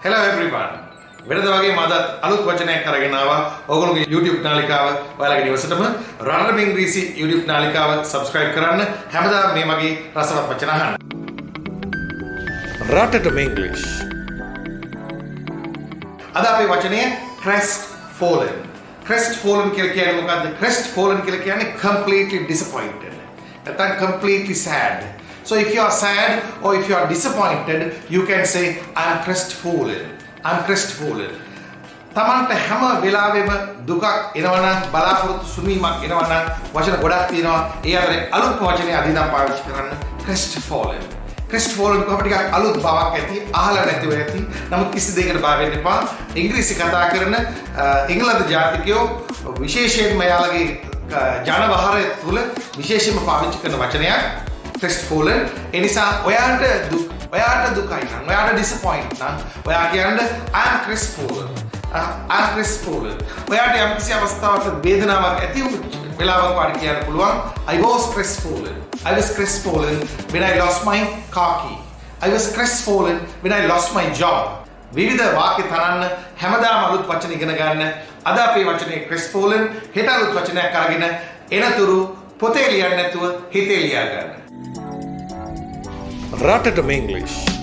Hello everyone. වෙනද වගේ මම අලුත් වචනයක් අරගෙන ආවා. ඔයගොල්ලෝගේ YouTube නාලිකාව ඔයාලගේ නිවසටම Ratatama English YouTube නාලිකාව subscribe කරන්න. හැමදාම මේ වගේ රසවත් වචන අහන්න. Ratatama English. අද අපේ වචනය Crestfallen. Crestfallen කියලා කියන්නේ මොකද්ද? Crestfallen කියලා කියන්නේ completely disappointed. නැත්නම් completely sad. So if you are sad or if you are disappointed, you can say I'm crestfallen. I'm crestfallen. තමන්ට හැම වෙලාවෙම දුකක් එනවා නම් බලාපොරොත්තු සුනීමක් එනවා නම් වචන ගොඩක් තියෙනවා. ඒ අතරේ අලුත් වචනේ අද ඉඳන් පාවිච්චි කරන්න crestfallen. crestfallen කොහොමද ටිකක් අලුත් බවක් ඇති, අහලා නැතිව ඇති. නමුත් කිසි දෙයකට බය වෙන්න එපා. ඉංග්‍රීසි කතා කරන එංගලන්ත ජාතිකයෝ විශේෂයෙන්ම යාළගේ ජනවහරය තුල විශේෂයෙන්ම පාවිච්චි කරන වචනයක් crestfallen. ඒ නිසා ඔයාට දුකයි නම් ඔයාට disappoint නම් ඔයා කියන්නේ I'm crestfallen. I'm crestfallen. ඔයාට යම් කිසි අවස්ථාවක වේදනාවක් ඇති වුණු වෙලාවක වාට කියන්න පුළුවන් I was crestfallen. I was crestfallen when I lost my car key. I was crestfallen when I lost my job. විවිධ වාක්‍ය තරන්න හැමදාම අලුත් වචන ඉගෙන ගන්න. අද අපේ වචනේ crestfallen. හෙට අලුත් වචනයක් අරගෙන එනතුරු පොතේ ලියන්න නැතුව හිතේ ලියා ගන්න. Ratatama English.